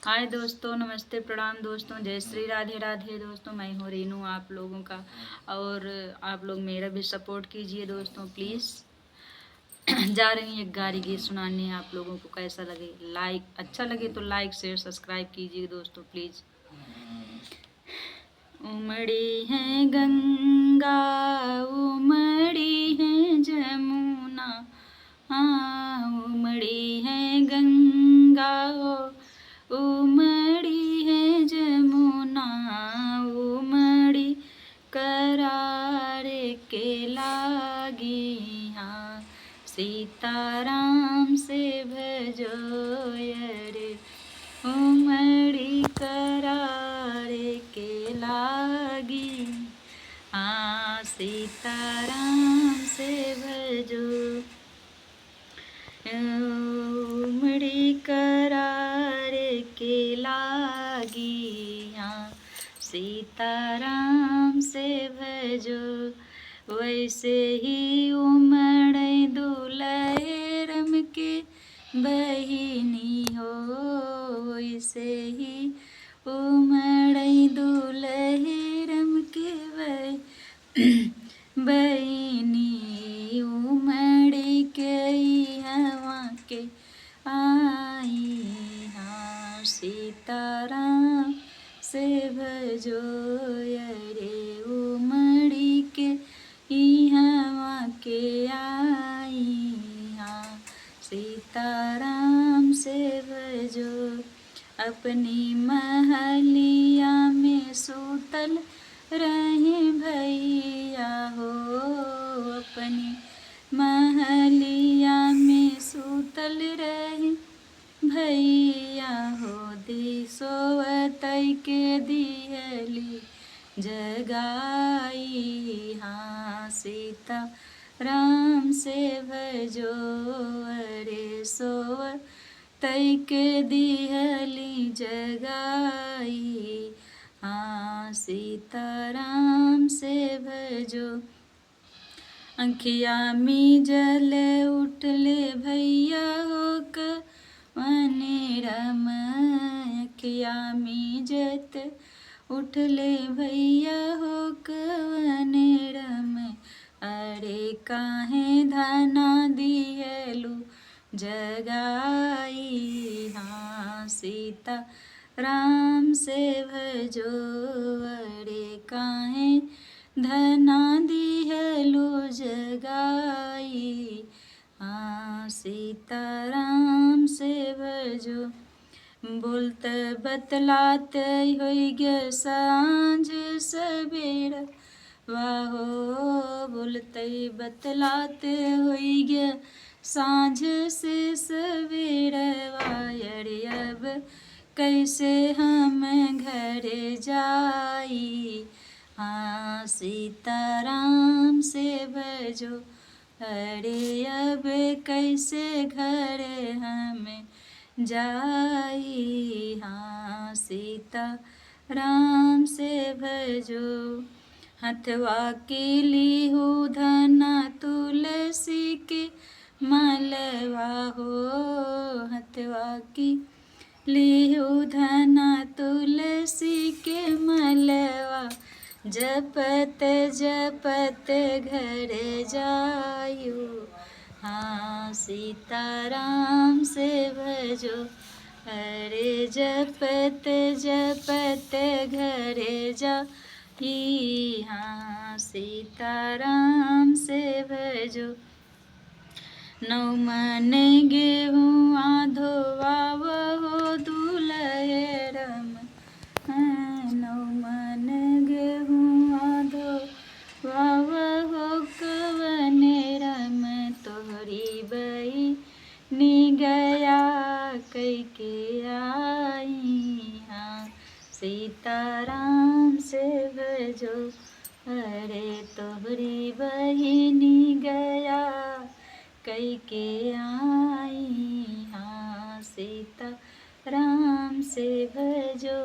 हाय दोस्तों, नमस्ते, प्रणाम दोस्तों, जय श्री राधे राधे दोस्तों। मैं हूँ रीनू आप लोगों का, और आप लोग मेरा भी सपोर्ट कीजिए दोस्तों प्लीज़। जा रही एक गारी गीत सुनाने, आप लोगों को कैसा लगे, लाइक अच्छा लगे तो लाइक शेयर सब्सक्राइब कीजिए दोस्तों प्लीज़। उमड़ी है गंगा, उमड़ी है जमुना, हाँ उमड़ी है गंगा, उमड़ी है जमुना, उमड़ी करार के लागी, हाँ सीताराम से भजो रे, उमड़ी करार के लागी, हाँ सीताराम से भजो, उमड़ी करार के लागी, हाँ सीताराम से भजो। वैसे ही उमड़े दुलहरम के बहिनी हो, वैसे ही उमड़े दुलहरम के बहिनी, उमड़ी के हवा के आई, हाँ सीताराम से भजो रे, उमड़ी के हवा के आई, हाँ सीताराम से भजो। अपनी महलिया में सूतल रहे भैया हो, अपनी महलिया में सूतल रहे भैया हो, दिसोवतई के दिहली जगाई, हाँ सीता राम से भजो रे, सोवतई के दिहली जगाई, हाँ सीताराम से भजो। अंखिया में जल उठले भैया हो कवने रम, अंखिया में जत उठले भैया हो कवने रम, अरे काहे धना दियलु जगाई, हाँ सीता राम से भजो अरे काहे धना दिहलु जगाई, हाँ सीताराम से भजो। बोलत बतलात होई गे सांझ सबेरा वाहो, बोलत बतलात होई गे सांझ से सवेरा, अरे अब कैसे हम घर जाई, हाँ सीताराम से भजो अरे अब कैसे घर हम जाई, हाँ सीता राम से भजो। हथवा के लिहू धना तुलसी के मालवा हो, हथवा की लिहू धना तुलसी के मालवा, जपत जपत घर जायु, हाँ सीताराम से भजो अरे जपत जपत घर जाई, हाँ सीताराम से भजो। नौ मन गेहूँ धोवाव हो दुलहरम, नौ मन गेहूँ धोवाव हो कवने रम, तोहरी बहिनी गया कई के आई, हाँ सीताराम से भजो अरे तोहरी बहिनी गया कई के आई, हाँ सीता राम से भजो।